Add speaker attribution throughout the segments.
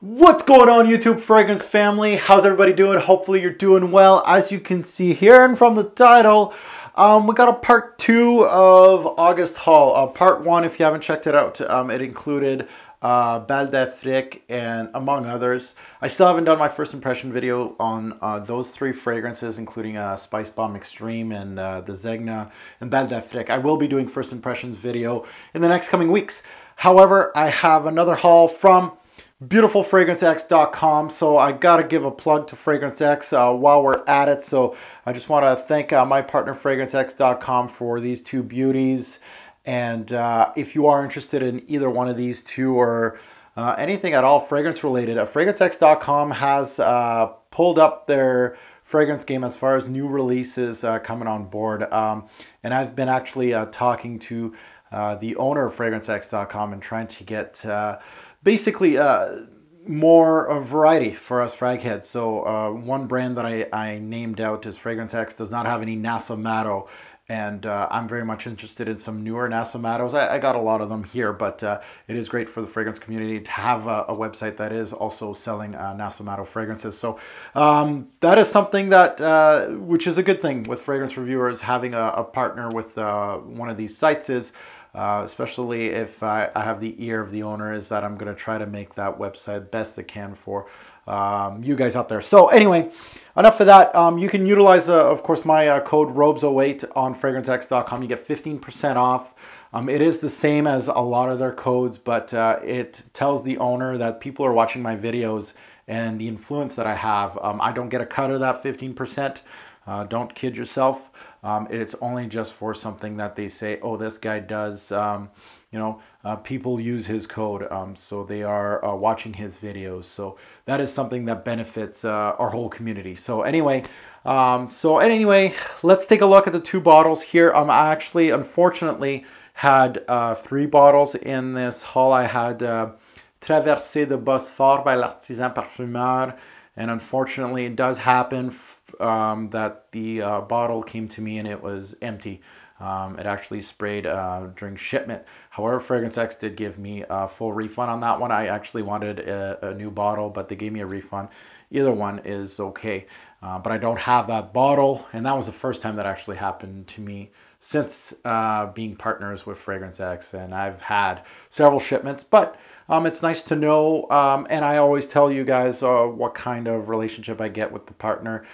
Speaker 1: What's going on, YouTube fragrance family? How's everybody doing? Hopefully you're doing well. As you can see here and from the title, we got a part 2 of August haul. Part 1, if you haven't checked it out, it included Bal d'Afrique and among others. I still haven't done my first impression video on those 3 fragrances, including Spice Bomb Extreme and the Zegna and Bal d'Afrique. I will be doing first impressions video in the next coming weeks. However, I have another haul from beautifulfragrancex.com, so I gotta give a plug to FragranceX while we're at it. So I just want to thank my partner FragranceX.com for these 2 beauties. And if you are interested in either one of these 2 or anything at all fragrance related, FragranceX.com has pulled up their fragrance game as far as new releases coming on board. And I've been actually talking to the owner of FragranceX.com and trying to get basically more variety for us frag heads. So one brand that I named out is FragranceX does not have any Nasomatto, and I'm very much interested in some newer Nasomattos. I got a lot of them here, but it is great for the fragrance community to have a website that is also selling Nasomatto fragrances. So that is something that which is a good thing with fragrance reviewers, having a partner with one of these sites is especially if I have the ear of the owner, is that I'm going to try to make that website best I can for you guys out there. So anyway, enough of that. You can utilize, of course, my code Robes08 on FragranceX.com. You get 15% off. It is the same as a lot of their codes, but it tells the owner that people are watching my videos and the influence that I have. I don't get a cut of that 15%. Don't kid yourself. It's only just for something that they say, oh, this guy does, people use his code, so they are watching his videos. So that is something that benefits our whole community. So anyway, let's take a look at the 2 bottles here. I actually, unfortunately, had 3 bottles in this haul. I had Traversée de Bosphore by l'Artisan Parfumeur, and unfortunately, it does happen that the bottle came to me and it was empty. It actually sprayed during shipment. However, FragranceX did give me a full refund on that one. I actually wanted a new bottle, but they gave me a refund. Either one is okay. But I don't have that bottle, and that was the first time that actually happened to me since being partners with FragranceX, and I've had several shipments, but it's nice to know, and I always tell you guys what kind of relationship I get with the partner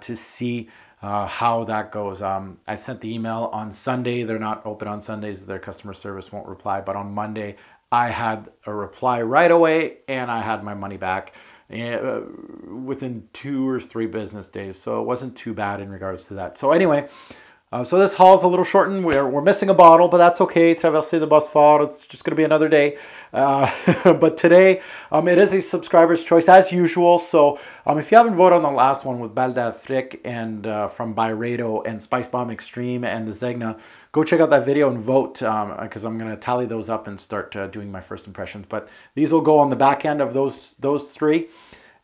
Speaker 1: to see how that goes. I sent the email on Sunday. They're not open on Sundays. Their customer service won't reply, but on Monday I had a reply right away, and I had my money back within 2 or 3 business days, so it wasn't too bad in regards to that. So anyway, so this haul is a little shortened. We're missing a bottle, but that's okay. Traversée de Bosphore, it's just going to be another day. But today, it is a subscriber's choice as usual. So if you haven't voted on the last one with Bal d'Afrique and from Byredo and Spice Bomb Extreme and the Zegna, go check out that video and vote, because I'm going to tally those up and start doing my first impressions. But these will go on the back end of those 3.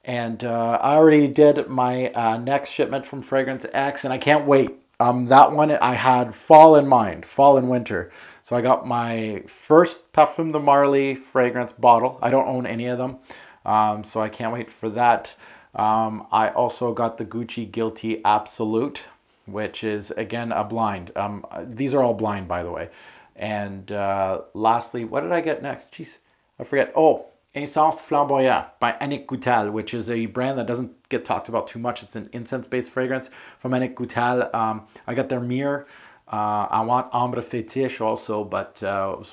Speaker 1: And I already did my next shipment from FragranceX, and I can't wait. That one I had fall in mind, fall and winter. So I got my first Parfum de Marly fragrance bottle. I don't own any of them, so I can't wait for that. I also got the Gucci Guilty Absolute, which is, again, a blind. These are all blind, by the way. And lastly, what did I get next? Jeez, I forget. Oh, Essence Flamboyant by Annick Goutal, which is a brand that doesn't get talked about too much. It's an incense-based fragrance from Annick Goutal. I got their mirror. I want Ambre Fétiche also, but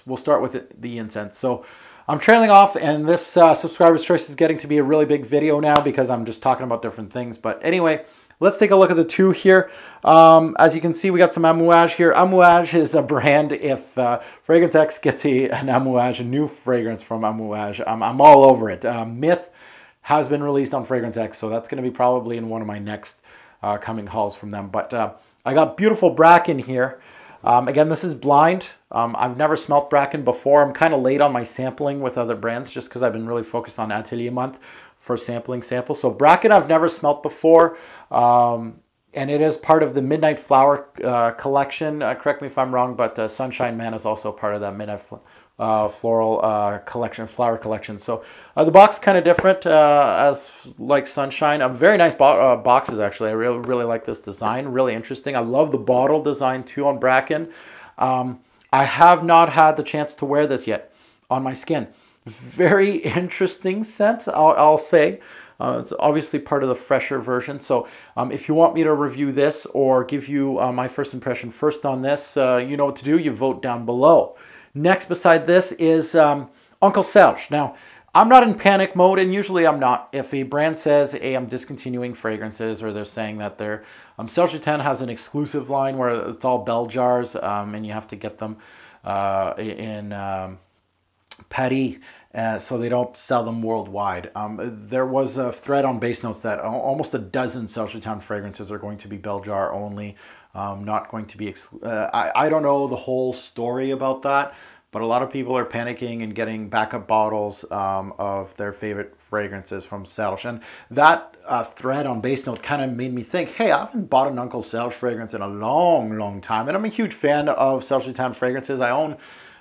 Speaker 1: we'll start with the incense. So I'm trailing off, and this subscriber's choice is getting to be a really big video now because I'm just talking about different things. But anyway, let's take a look at the 2 here. As you can see, we got some Amouage here. Amouage is a brand. If FragranceX gets an Amouage, a new fragrance from Amouage, I'm all over it. Myth has been released on FragranceX, so that's going to be probably in one of my next coming hauls from them. But I got Beautiful Bracken here. Again, this is blind. I've never smelt Bracken before. I'm kind of late on my sampling with other brands just because I've been really focused on Atelier Month for sampling samples. So Bracken I've never smelt before. And it is part of the Midnight Flower collection. Correct me if I'm wrong, but Sunshine Man is also part of that Midnight Floral collection, flower collection. So the box kind of different as like Sunshine. Very nice boxes, actually. I really like this design. Really interesting. I love the bottle design too on Bracken. I have not had the chance to wear this yet on my skin. Very interesting scent, I'll say. It's obviously part of the fresher version. So if you want me to review this or give you my first impression first on this, you know what to do. You vote down below. Next beside this is Uncle Serge. Now, I'm not in panic mode, and usually I'm not. If a brand says, hey, I'm discontinuing fragrances, or they're saying that their Serge Lutens has an exclusive line where it's all bell jars, and you have to get them in Paris, so they don't sell them worldwide. There was a thread on Base Notes that almost a dozen Serge Lutens fragrances are going to be bell jar only, not going to be. I don't know the whole story about that, but a lot of people are panicking and getting backup bottles of their favorite fragrances from Serge. And that thread on Base Note kind of made me think, hey, I haven't bought an Uncle Serge fragrance in a long time, and I'm a huge fan of Serge Lutens fragrances. I own.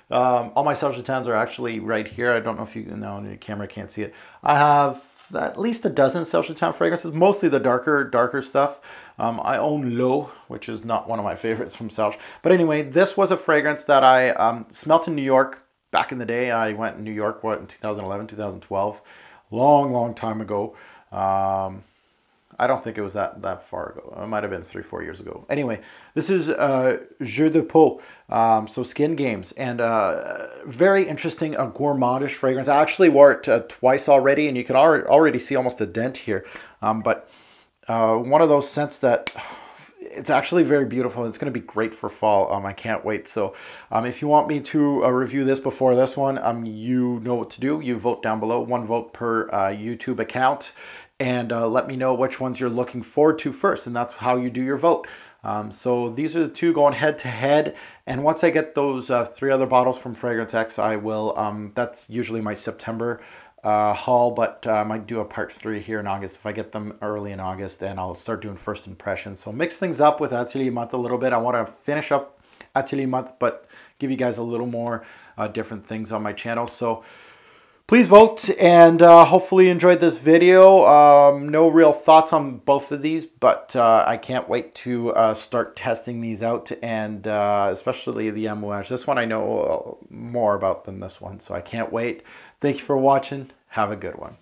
Speaker 1: All my Serge Lutens are actually right here. I don't know if you know, the camera can't see it. I have at least a dozen Serge Lutens fragrances, mostly the darker stuff. I own L'Eau, which is not one of my favorites from Serge. But anyway, this was a fragrance that I smelt in New York back in the day. I went in New York, what, in 2011, 2012? Long time ago. I don't think it was that far ago. It might have been 3-4 years ago. Anyway, this is Jeu de Peau, so Skin Games, and very interesting, a gourmandish fragrance. I actually wore it twice already, and you can already see almost a dent here. But one of those scents that it's actually very beautiful. It's going to be great for fall. I can't wait. So if you want me to review this before this one, you know what to do. You vote down below, 1 vote per YouTube account. And let me know which ones you're looking forward to first, and that's how you do your vote. So these are the two going head to head, and once I get those 3 other bottles from Fragrance X, I will, that's usually my September haul, but I might do a part 3 here in August if I get them early in August, and I'll start doing first impressions. So mix things up with Atelier Month a little bit. I want to finish up Atelier Month, but give you guys a little more different things on my channel. So please vote, and hopefully you enjoyed this video. No real thoughts on both of these, but I can't wait to start testing these out, and especially the Amouage. This one I know more about than this one, so I can't wait. Thank you for watching. Have a good one.